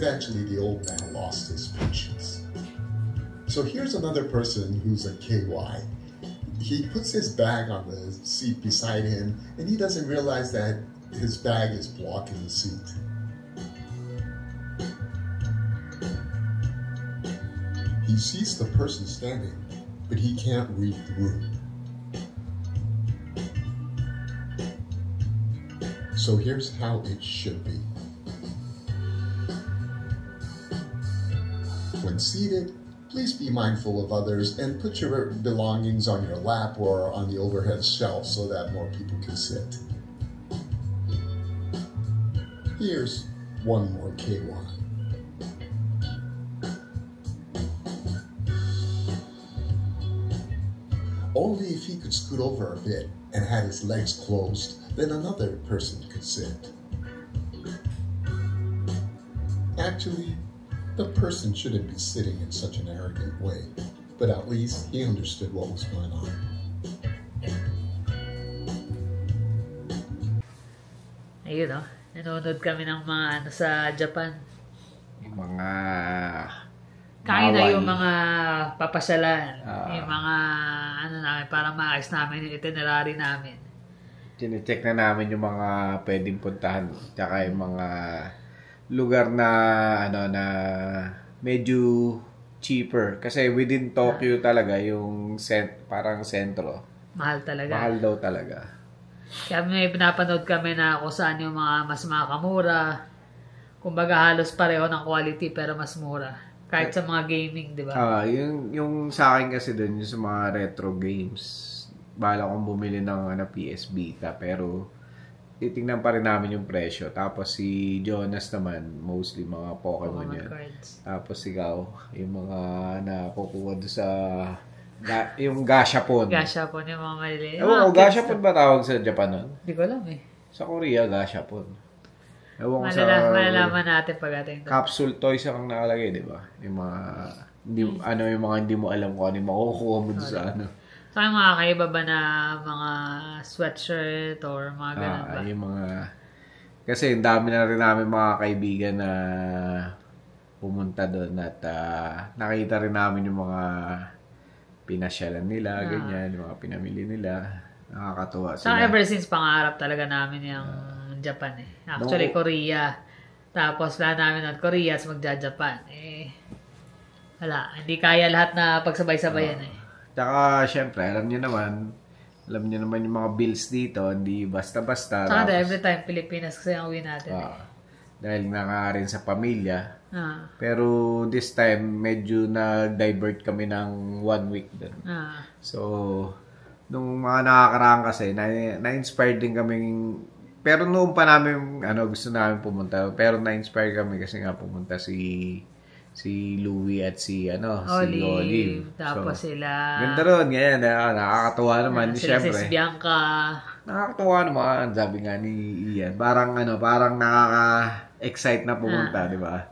eventually the old man lost his patience. So here's another person who's a KY. He puts his bag on the seat beside him, and he doesn't realize that his bag is blocking the seat. He sees the person standing, but he can't read the room. So here's how it should be. When seated, please be mindful of others and put your belongings on your lap or on the overhead shelf so that more people can sit. Here's one more KY. Only if he could scoot over a bit and had his legs closed, then another person could sit. Actually, the person shouldn't be sitting in such an arrogant way, but at least he understood what was going on. Ayun o, nanonood kami ng mga ano sa Japan. Yung mga Kain na yung mga papasyalan, yung mga ano namin, para maayos namin yung itinerary namin. Chine-check na namin yung mga pwedeng puntahan, tsaka yung mga lugar na ano na medyo cheaper kasi within Tokyo talaga yung parang sentro. Mahal talaga. Mahal daw talaga. Kaya may pinapanood kami na kung saan yung mga mas makamura. Kumbaga halos pareho ng quality pero mas mura. Kahit sa mga gaming, di ba? Yung sa akin kasi dun, yung sa mga retro games, bala kong bumili ng PS Vita pero titingnan pa rin namin yung presyo. Tapos si Jonas naman, mostly mga Pokemon yan. Cards. Tapos ikaw, yung mga nakukuha doon sa yung Gashapon. Gashapon, yung mga maliliit. Ewan ko, Gashapon ba tawag sa Japan nun? Hindi ko alam eh. Sa Korea, Gashapon. Ewan ko Malalaman natin pag-ating doon. Capsule toys ang nakalagay, di ba? Yung mga, yung mga hindi mo alam kung ano yung makukuha mo doon sa ano. Sa akin, mga kaiba ba na mga sweatshirt or mga ganun ba? Yung mga, kasi ang dami na rin namin mga kaibigan na pumunta doon at nakita rin namin yung mga pinasyalan nila, ganyan, yung mga pinamili nila. Nakakatuwa sila. So, ever since pangarap talaga namin yung Japan eh. Actually, Korea. Tapos wala namin ng Korea at magja-Japan. Wala. Hindi kaya lahat na pagsabay-sabayan eh. Tsaka, syempre, alam niyo naman yung mga bills dito, hindi basta-basta. Tsaka every time, Pilipinas kasi ang uwi natin dahil na nga rin sa pamilya. Pero this time, medyo nag-divert kami ng 1 week doon. So, nung mga nakakaraan kasi, na-inspired din kaming, pero noon pa namin, gusto namin pumunta. Pero na-inspire kami kasi nga pumunta si Louie at si Olive. Tapos so, sila. Ganda ron, ganyan. Nakakatuwa naman. Sila Siyempre, si Bianca. Nakakatuwa naman, sabi nga ni Ian. Parang nakaka-excite na pumunta, di ba?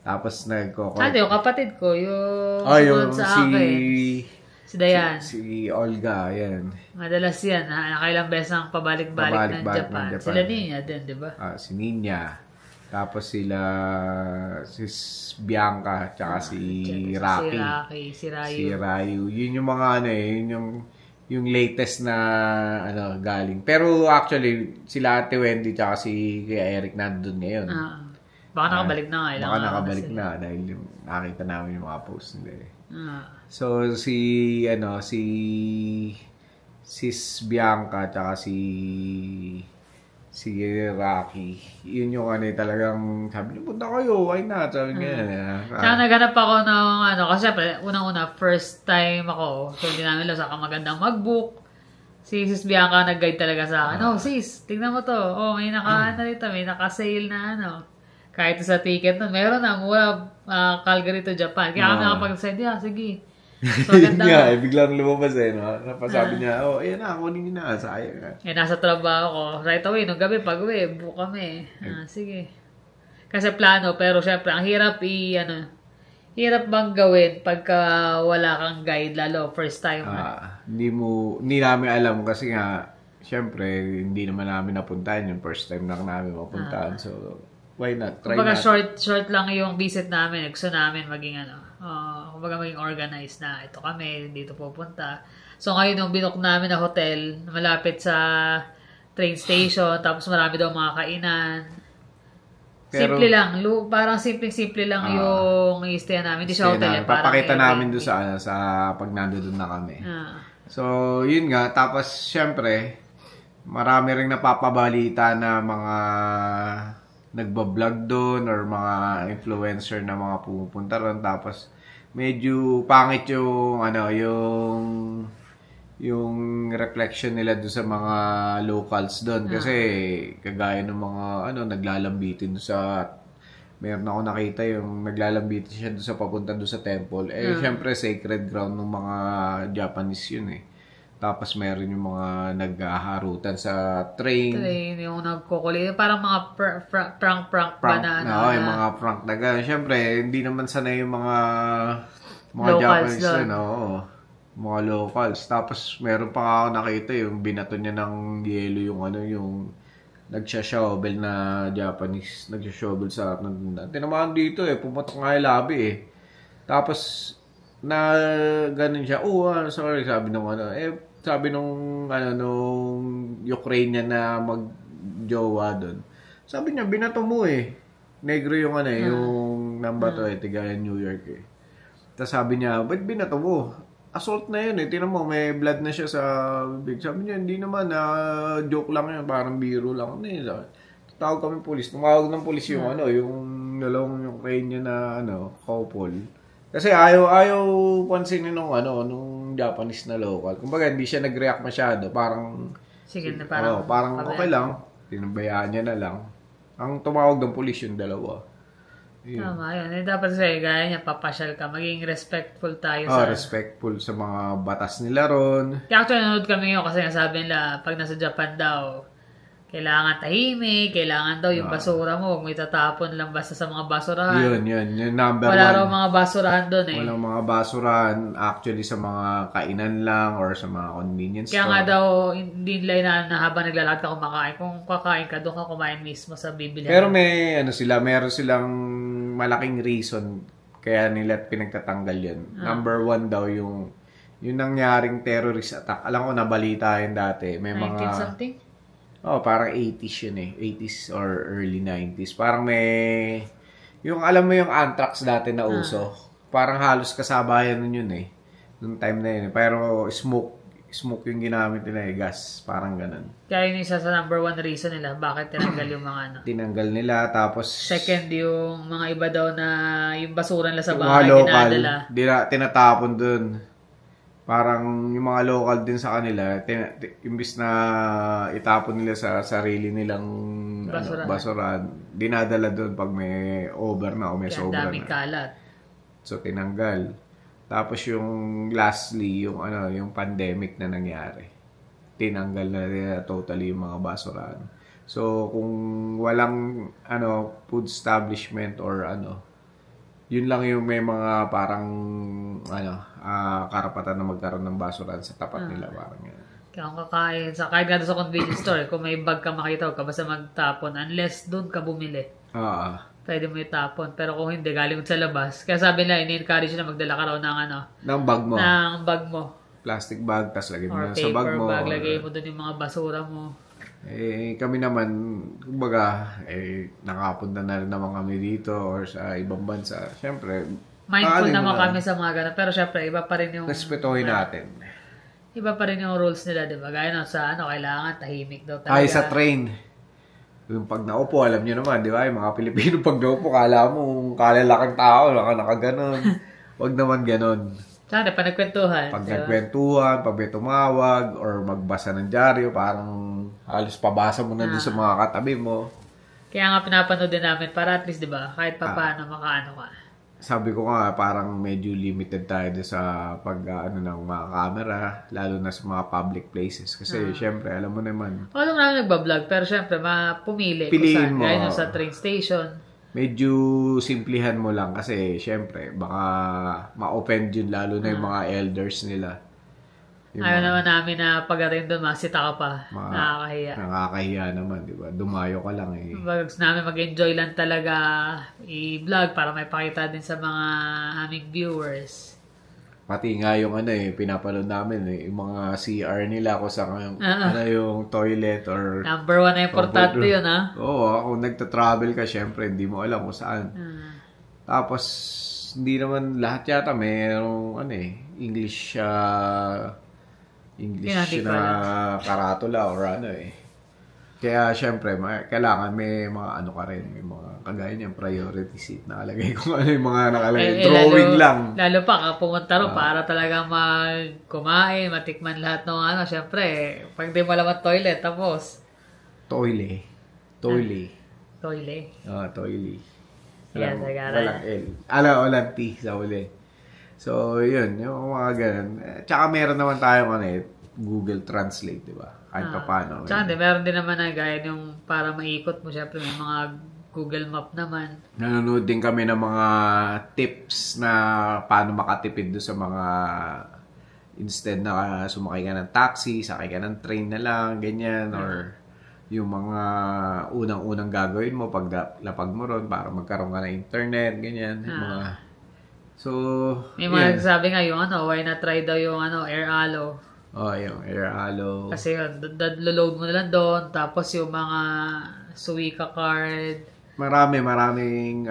Tapos Sabi, yung kapatid ko, yung sa akin. Si Dayan. Si Olga, yan. Madalas yan. Nakailang beses ang pabalik-balik ng Japan. Sila Nina din, di ba? Si Nina. Tapos si Bianca, tsaka si Rocky. Si Rayu. Si Rayu. Yun yung mga yung latest na galing. Pero actually, sila Ate Wendy tsaka si Kuya Eric nandun ngayon. Baka nakabalik na nga. Baka nakabalik na dahil nakita namin yung mga post nila. So si Bianca tsaka si Rocky, yun yung talagang sabi niya, punta kayo, why not? Sabi niya. Saka naghanap ako ng kasi unang-una, first time ako, so hindi namin lang saka magandang mag-book. Si Sis Bianca nag-guide talaga sa akin. Sis, tignan mo to. May may naka-sale na kahit sa ticket nun, meron na, mula Calgary to Japan. Kaya kami nakapag-send, sige. So, ganda nga, biglang lumabas Napasabi niya, ayan na, kunin niyo na, sayang. Nasa trabaho ko. Right away, nung gabi, pag-uwi, book kami. Sige. Kasi plano, pero syempre, ang hirap hirap bang gawin pagka wala kang guide, lalo, first time. Hindi namin alam kasi nga, syempre, hindi naman namin napuntahan yung first time lang namin mapuntahan. So, Why not? Try kumbaga natin. short lang yung visit namin. Gusto namin maging kumbaga maging organized na ito kami, dito pupunta. So ngayon nung binook namin na hotel, malapit sa train station, tapos marami daw mga kainan. Pero, simple lang. Parang simple lang yung i-stay namin. Hindi siya hotel. Papakita namin doon sa pag nandoon na kami. So, yun nga. Tapos, syempre, marami rin napapabalita na mga nagbablog doon or mga influencer na mga pumupunta ron. Tapos, medyo pangit yung reflection nila doon sa mga locals doon kasi kagaya ng mga naglalambitin sa meron ako nakita yung naglalambitin siya doon sa papunta doon sa temple syempre sacred ground ng mga Japanese yun tapos meron yung mga naghaharutan sa train yung nagkukulit parang mga prank ba na yung mga prank na gano'n syempre hindi naman sanay yung mga locals Japanese mga locals. Tapos, meron pa nga ako nakita yung binato niya ng yelo yung nagsha-shovel na Japanese. Nagsha-shovel sa tinamahan dito pumatok nga yung labi Tapos, ganun siya. Sorry, sabi nung Ukrainian na mag-jowa doon. Sabi niya, binato mo Negro yung yung nambato tiga New York Tapos sabi niya, ba't binato mo? Assault na yun Tingnan mo, may blood na siya sa bibig. Sabi niya, hindi naman, joke lang yun, parang biro lang. Tawag kami pulis. Tumawag ng pulis yung yung dalawang Ukrainian na couple. Kasi ayaw pansinin nung Japanese na local. Kumbaga, hindi siya nag-react masyado. Parang, sige na, parang okay lang. Tinabayaan niya na lang. Ang tumawag ng pulis yung dalawa. Yeah. Tama, yun. Dapat sa'yo, gaya niya, papasyal ka. Maging respectful tayo respectful sa mga batas nila ron. Kaya actually, nanood kami ngayon kasi sabi nila, pag nasa Japan daw, kailangan tahimik, kailangan daw yung basura mo, huwag mo itatapon lang basta sa mga basurahan. Yun, number Wala 1. raw mga basurahan doon Walang mga basurahan, actually sa mga kainan lang or sa mga convenience store. Kaya nga daw, hindi nila na habang naglalakad ka kumakain. Kung kakain ka, doon ka kumain mismo sa bibili. Pero may, meron silang malaking reason kaya nila pinagtatanggal yun. Number 1 daw yung nangyaring terrorist attack. Alam ko, nabalita yun dati. May 19 something? Parang 80s yun 80s or early 90s. Parang may, alam mo yung anthrax dati na uso. Parang halos kasabayan nun yun Noong time na yun Pero smoke yung ginamit nila gas. Parang ganun. Kaya yun isa sa number 1 reason nila. Bakit tinanggal yung mga Tinanggal nila. Tapos, second, yung mga iba daw na yung basura nila sa mga bahay, local, tinatapon dun. Parang yung mga local din sa kanila, imbis na itapon nila sa sarili nilang basurahan, dinadala doon pag may over na o may sobra na. Daming kalat. So, tinanggal. Tapos yung lastly, yung pandemic na nangyari. Tinanggal na nila totally yung mga basurahan. So, kung walang food establishment or yun lang yung may mga parang karapatan na magkaroon ng basurahan sa tapat nila parang yan. Kaya kung kakain, kahit nga sa convenience store, kung may bag ka makita, huwag ka basta magtapon unless doon ka bumili. Pwede mo itapon. Pero kung hindi, galing sa labas. Kaya sabi nila, ini-encourage na magdala ka raw ng bag mo. Plastic bag, tas lagay mo or sa bag mo. Or paper bag, lagay mo doon yung mga basura mo. Kami naman, kumbaga, nakapunta na rin naman kami dito or sa ibang bansa. Siyempre, mindful naman kami sa mga ganun. Pero siyempre, iba pa rin yung respetuhin natin. Iba pa rin yung rules nila, di ba? Gaya na sa kailangan tahimik daw talaga. Ay, sa train. Yung pag naupo, alam nyo naman, di ba? Yung mga Pilipino, papag naupo, kala mo, kalalakang tao, nakaganon. Huwag naman ganon. Sana, pag nagkwentuhan. Pag nagkwentuhan, pag may tumawag, or magbasa ng dyaryo, parang halos pabasa mo na dun sa mga katabi mo. Kaya nga pinapanood din namin para at least, di ba, kahit pa paano makaano ka. Sabi ko nga, parang medyo limited tayo sa ng mga camera, lalo na sa mga public places. Kasi, syempre, alam mo naman. Alam namin nagbablog, pero syempre, pumili. Piliin mo. Gaya sa train station. Medyo simplihan mo lang kasi, syempre, baka ma-offend yun, lalo na yung mga elders nila. Ayaw naman namin na pagdating doon, masita ka pa. Nakakahiya. Nakakahiya naman, di ba? Dumayo ka lang eh. Gusto namin mag-enjoy lang talaga i-vlog para may pakita din sa mga aming viewers. Pati nga yung pinapanood namin yung mga CR nila kung sa yung toilet or... Number 1 na importante yun, ha? Oo, kung nagta-travel ka, syempre, hindi mo alam kung saan. Tapos, hindi naman lahat yata mayroong English na karatula or Kaya, syempre, kailangan may mga ka rin, may mga kagaya niyang priority seat nakalagay kung ano yung mga nakalagay. Drawing lang. Lalo pa, pumunta ro para talaga kumain, matikman lahat ng syempre, pag di mo alam toilet, tapos. Toilet. Yes, walang L. Walang T sa uli. So, yun, yung mga ganun. Tsaka meron naman tayong Google Translate, di ba? Kahit pa paano. Tsaka meron din naman na gaya yung para maikot mo. Siyempre, may mga Google Map naman. Nanonood din kami ng mga tips na paano makatipid doon sa mga instead na sumakay ka ng taxi, sakay ka ng train na lang, ganyan, or yung mga unang-unang gagawin mo pag lapag mo ron para magkaroon ka ng internet, ganyan. So, may mga nagsabi nga yung why not try daw yung AirAllo. Yung AirAllo. Kasi load mo na lang doon, tapos yung mga Suica card. Maraming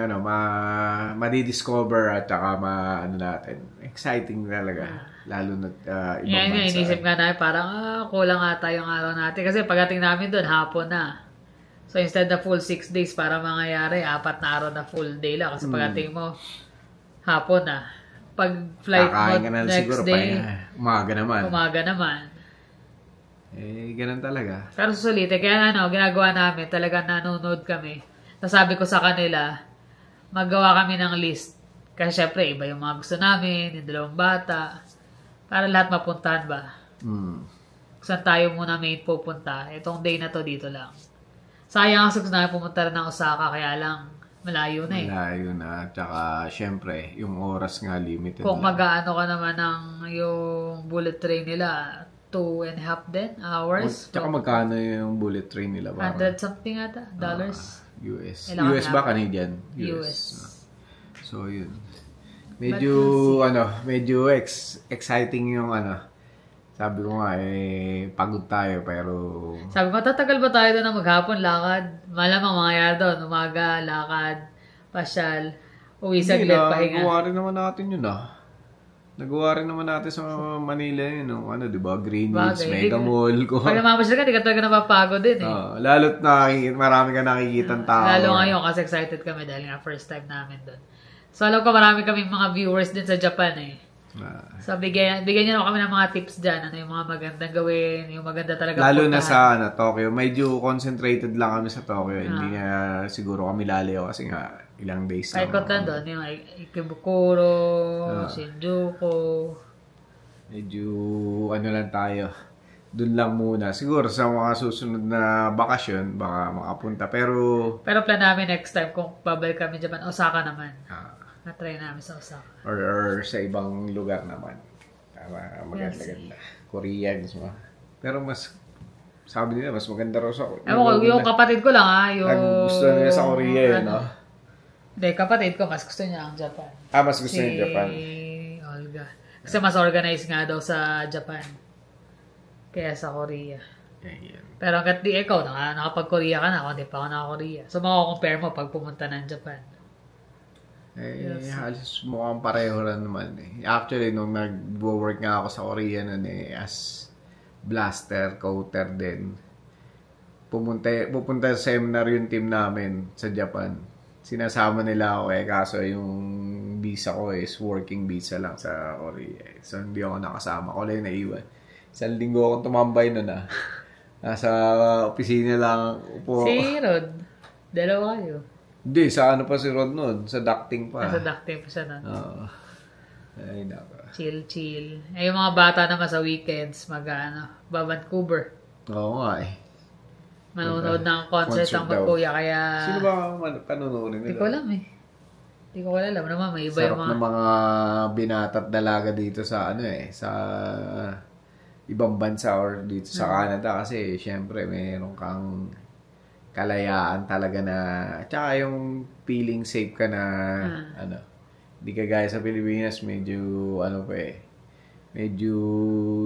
madidiscover at saka natin. Exciting talaga. Lalo na ibang bansa. Inisip nga namin parang kulang ata yung araw natin. Kasi pagdating namin doon, hapon na. So instead na full 6 days para mangyayari, 4 na araw na full day lang. Kasi pagdating mo, hapon na. Pag flight mo next day, umaga naman. Ganun talaga. Pero susulitin. Kaya ginagawa namin, talaga nanonood kami. Nasabi ko sa kanila, maggawa kami ng list. Kasi syempre, iba yung mga gusto namin, yung dalawang bata. Para lahat mapuntahan ba? Saan tayo muna main pupunta? Itong day na to dito lang. Sayang kasi gusto namin pumunta rin ng Osaka, kaya lang malayo na Malayo na. Tsaka, syempre, yung oras nga limited. Kung mag-aano ka naman ng yung bullet train nila, 2.5 din hours. Tsaka magkano yung bullet train nila? 100 something ata, dollars. US. US ba? Canadian? US. So, yun. Medyo exciting yung Sabi ko nga, pagod tayo, pero... Sabi ko, tatagal ba tayo doon na maghapon, lakad? Malamang mangyayari doon, umaga, lakad, pasyal, uwi saglit, pahinga. Nagawa rin naman natin yun Nagawa rin naman natin sa Manila yun, di ba? Greenwich, Mega Mall. Pag namamasya ka, di ka talaga napapagod din Lalo't marami ka nakikita ng tao. Lalo ngayon, kasi excited kami dahil nga first time namin doon. So, alam ko marami kaming mga viewers din sa Japan So, bigyan niyo naman kami ng mga tips dyan. Ano yung mga magandang gawin, yung maganda talaga lalo puntahan. Na sa Tokyo. Medyo concentrated lang kami sa Tokyo. Hindi na siguro kami lalayo kasi nga ilang days lang. Paikot lang doon. Yung Ikebukuro, Shinjuku. Medyo lang tayo. Doon lang muna. Siguro sa mga susunod na bakasyon, baka makapunta. Pero plan namin next time kung babalik kami Japan, Osaka naman. Na-try namin sa Osaka. Or sa ibang lugar naman. Maganda-ganda. Korea, gusto mo. Pero sabi nila, mas maganda raw sa Korea. Yung kapatid ko lang gusto nila sa Korea Hindi, kapatid ko, mas gusto niya ang Japan. Mas gusto niya Japan. Olga. Kasi mas organized nga daw sa Japan. Kaya sa Korea. Pero hanggat ikaw, nakapag-Korea ka na, hindi pa ako naka-Korea. So, makakompare mo pag pumunta ng Japan. Halos mukhang pareho lang naman Actually, nung nag-work nga ako sa Korea nun as blaster, coater din. Pupunta sa seminar yung team namin sa Japan. Sinasama nila ako kaso yung visa ko is working visa lang sa Korea. So, hindi ako nakasama. Ako lang naiwan. Isang linggo akong tumambay nun Nasa opisina lang upo. Si Rod, dalawa kayo. Hindi, sa pa si Rod nun? Sa ducting pa. Sa ducting pa siya nun. Oo. Ay, naka. Chill. Yung mga bata naman sa weekends, Vancouver. Oo nga Manonood ng concert ang magkuya, kaya... Sino ba panunood nila? Hindi ko alam Hindi ko alam naman, may iba sarap yung mga... ng mga binata't dalaga dito sa ibang bansa or dito sa Canada kasi syempre meron kang kalayaan talaga na tsaka yung feeling safe ka na hindi ka gaya sa Pilipinas medyo medyo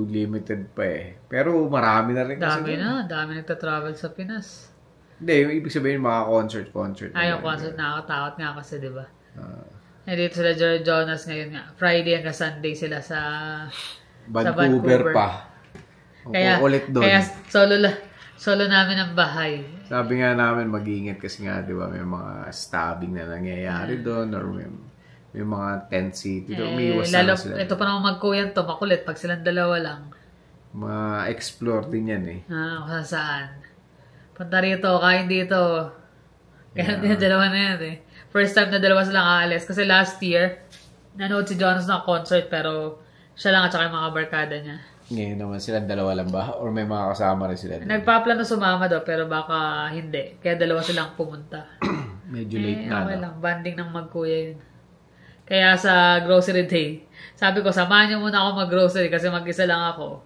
limited pa pero marami na rin kasi dami nagta-travel sa Pinas. Hindi, yung ibig sabihin mga concert yung concert nakakatakot nga kasi diba dito sila Jonas ngayon nga Friday hanggang Sunday sila sa Vancouver pa. Kaya solo namin ang bahay. Sabi nga namin mag-iingat kasi nga, di ba, may mga stabbing na nangyayari doon or may mga tent city doon. Umiiwas na sila. Ito pa naman magkuyan to, makulit pag silang dalawa lang. Ma-explore din yan kung saan. Punta rito, kain dito. Kaya din dalawa na yan First time na dalawa silang aalis. Kasi last year, nanood si Jonas ng concert pero siya lang at saka yung mga barkada niya. Ngayon naman silang dalawa lang ba? Or may mga kasama rin sila? Nagpaplano sumama daw pero baka hindi. Kaya dalawa silang pumunta. Medyo late na. Okay lang. Banding ng magkuya yun. Kaya sa grocery day, sabi ko, samahan niyo muna ako mag-grocery kasi mag-isa lang ako.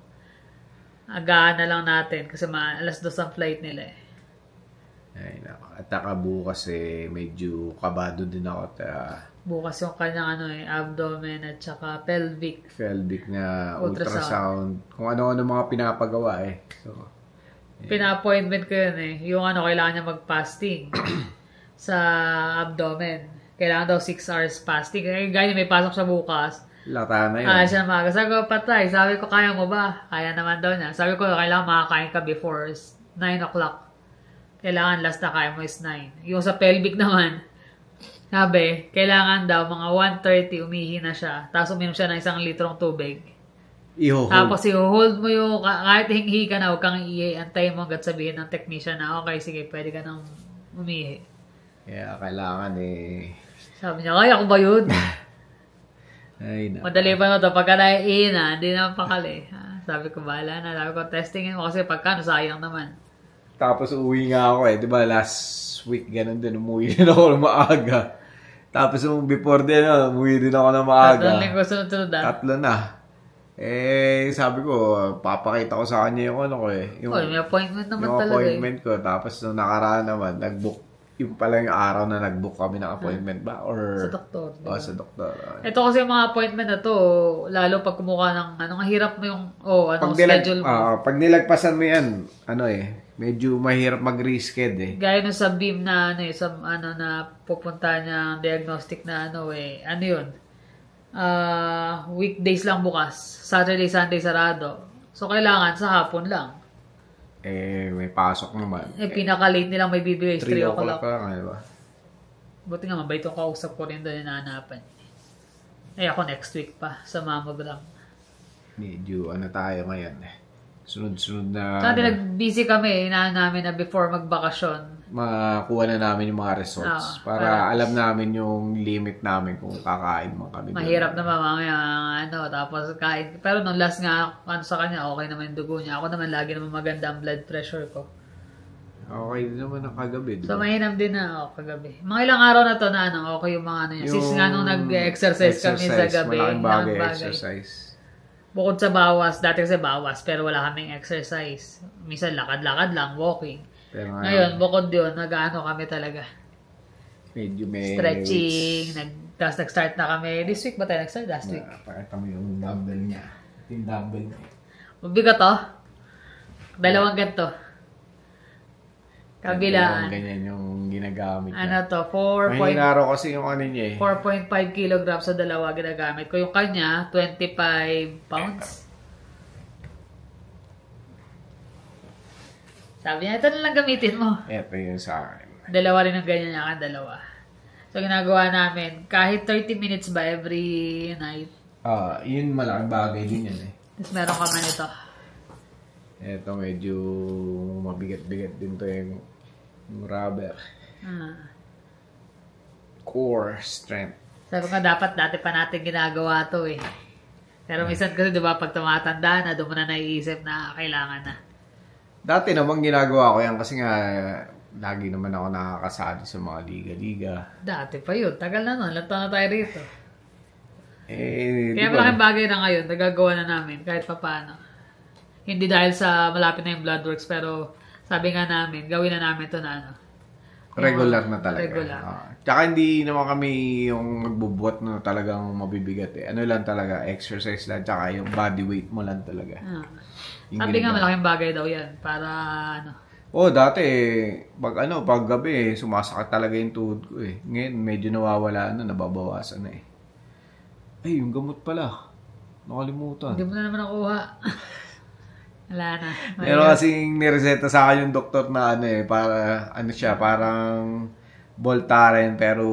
Agaan na lang natin kasi alas 2 ang flight nila Ay, nako. At saka bukas medyo kabado din ako. Bukas yung kanyang abdomen at saka pelvic. Pelvic na ultrasound. Kung ano-ano mga pinapagawa So, pina-appointment ko yun Yung kailangan niya mag-fasting sa abdomen. Kailangan daw 6 hours fasting. Gaya may pasok siya bukas. Lata na yun. Siya maga. Sabi ko, patay. Sabi ko, kaya mo ba? Kaya naman daw niya. Sabi ko, kailangan makakain ka before 9 o'clock. Kailangan last na kaya mo is 9. Yung sa pelvic naman, sabi, kailangan daw mga 1:30 umihi na siya. Tapos uminom siya ng 1 litrong tubig. Tapos i-hold mo yung, kahit hinghi ka na, huwag kang antay mo hanggat sabihin ng technician na, okay, sige, pwede ka nang umihi. Kaya kailangan Sabi niya, kaya ko ba yun? Ay, na. Madali pa na ito. Pagka naiihi na, hindi naman pakali. Sabi ko, bahala na. Sabi ko, testingin mo kasi pagka, sayang naman. Tapos uwi nga ako di ba last week ganun din, umuwi din ako ng maaga. Tapos before din, umuwi din ako ng maaga. 3 linggo sunod-sunod 3 na. Sabi ko, papakita ko sa kanya yung Yung, may appointment naman yung talaga appointment ko. Tapos nung nakaraan naman, nag-book. Yung pala yung araw na nag-book kami ng appointment ba? Or, sa doktor. Diba? Sa doktor. Ito kasi yung mga appointment na to, lalo pag kumuha ng, hirap mo yung, schedule mo. Pag nilagpasan mo yan, medyo mahirap mag-reschedule Gaya nun sa beam na, na pupunta niya ang diagnostic na, yun? Weekdays lang bukas. Saturday, Sunday, sarado. So, kailangan sa hapon lang. May pasok naman. Pinaka-late nilang may bibigay 3 o'clock. Diba? Buti nga, mabait yung kausap ko rin doon yung nahanapan. Ako next week pa sa mammogram. Medyo tayo ngayon sunod-sunod na... Dati nag-busy kami, inahan namin na before magbakasyon. Makuha na namin yung mga results. Para alam namin yung limit namin kung kakain man kami. Mahirap na mamaya, tapos kain. Pero nung last nga, sa kanya, okay naman yung dugo niya. Ako naman, lagi naman maganda ang blood pressure ko. Okay din naman ang kagabi. So, mahinam din na ako kagabi. Mga ilang araw na to na, okay yung mga niya. Since nga nung nag-exercise kami sa gabi. Malaking bagay exercise. Bukod sa bawas, dati kasi bawas, pero wala kaming exercise. Minsan lakad-lakad lang, walking. Pero ngayon, bukod yun, kami talaga. Medyo may stretching, tapos nag-start na kami. This week ba tayo nag-start? Last week? Pakita mo yung dumbbell niya. Yung dumbbell niya. Mabigat Dalawang ganito. Kabilaan. Ganyan yung ginagamit niya. Ano to? Mahinaro kasi yung niya 4.5 kilograms sa dalawa ginagamit ko. Yung kanya, 25 pounds. Sabi niya, ito na lang gamitin mo. Ito yung sa akin. Dalawa rin ang ganyan niya, dalawa. So, ginagawa namin, kahit 30 minutes ba every night. Yun malaking bagay din yan Tapos meron kami nito. Ito medyo mabigat-bigat din to yung rubber. Core strength. Sabi ko dapat dati pa natin ginagawa to Pero minsan kasi diba pag tumatanda na, doon mo na naiisip na kailangan na. Dati naman ginagawa ko yan kasi nga lagi naman ako nakakasali sa mga liga-liga. Dati pa yun. Tagal na nun. Ilang taon na tayo rito. Kaya malaking bagay na ngayon. Nagagawa na namin kahit pa paano. Hindi dahil sa malapit na yung blood works, pero sabi nga namin, gawin na namin ito na ano. Regular na talaga. Regular. Tsaka hindi naman kami yung magbubuhat na talagang mabibigat eh. Ano lang talaga, exercise lang, tsaka yung body weight mo lang talaga. Sabi nga malaking bagay daw yan para ano. Dati pag gabi sumasakit talaga yung tuhod ko eh. Ngayon medyo nawawala na, nababawasan na eh. Ay, yung gamot pala. Nakalimutan. Hindi mo na naman nakuha. Wala na. Pero kasing nireseta sa akin yung doktor na para parang Voltaren pero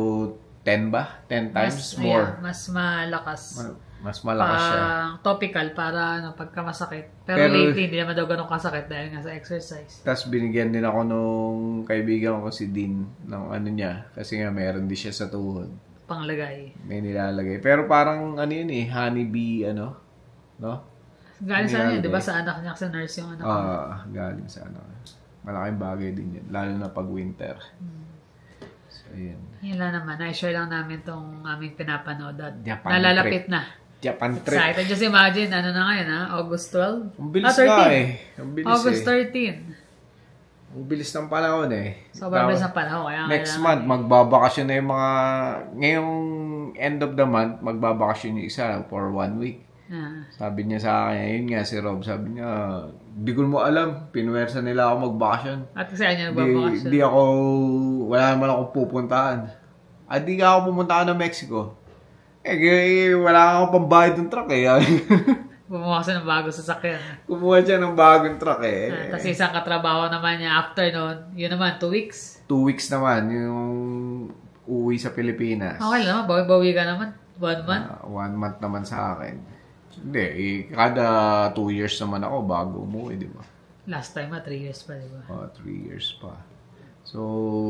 10 ba? 10 times more. Mas malakas. Mas malakas siya. Topical para pagka masakit. Pero lately, hindi naman daw ganun kasakit dahil nga sa exercise. Tapos binigyan din ako nung kaibigan ko si Dean ng niya. Kasi nga meron din siya sa tuhod. Panglagay. May nilalagay. Pero parang yun honeybee no? Galing sa di ba? Sa anak niya, sa nurse yung anak niya. Galing sa malaking bagay din yun. Lalo na pag winter. So, yun. Yun lang naman. Na-share lang namin itong aming pinapanood at Japan nalalapit trip. Na. Japan trip. Excited. Just imagine, ano na ngayon August 12? Ang bilis nga Ang bilis August 13. Ang bilis ng panahon Sobrang bilis ng panahon. Kaya next month, magbabakasyon na yung mga... Ngayong end of the month, magbabakasyon yung isa for 1 week. Sabi niya sa akin, yun nga si Rob, sabi niya, di ko mo alam, pinuwersa nila ako magbakasyon. At kasi niya nagbabakasyon. Wala naman akong pupuntahan. Di ka ako pumuntahan ng Mexico. Wala akong pambayad ng truck Gumawa siya ng bagong sasakyan. Kumuha siya ng bagong truck Tapos isang katrabaho naman niya after noon, yun naman, 2 weeks. 2 weeks naman, yung uwi sa Pilipinas. Okay lang, bawi-bawi ka naman. 1 month? 1 month naman sa akin. Hindi, kada 2 years naman ako bago umuwi, di ba? Last time 3 years pa, di ba? 3 years pa. So,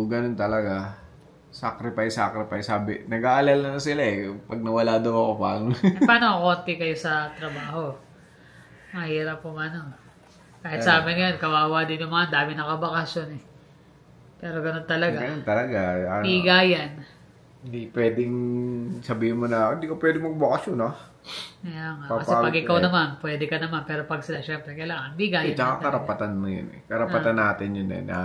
ganun talaga. Sacrifice. Sabi, nag-aalala na sila pag nawala daw ako, paano? Paano kung konti kayo sa trabaho? Mahirap po Kahit sa amin yan, kawawa din yung mga dami nakabakasyon Pero ganun talaga. Ganun talaga. Bigayan. Hindi pwedeng sabihin mo na, hindi ko pwede magbakasyon Kaya nga. Kasi pag ikaw naman, pwede ka naman. Pero pag sila, syempre, kailangan bigayan. Tsaka karapatan mo yun Karapatan natin yun na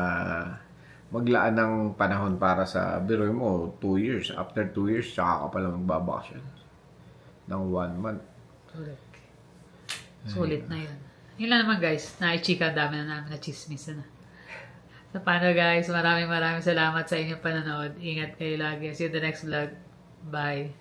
maglaan ng panahon para sa biro mo, 2 years. After 2 years, tsaka ka pala magbabakasyon. Ng 1 month. Correct. Sulit na yun. Yun lang naman guys. Naichika, dami na namin na chismis na. So paano guys, maraming salamat sa inyong panonood. Ingat kayo lagi. See you in the next vlog. Bye.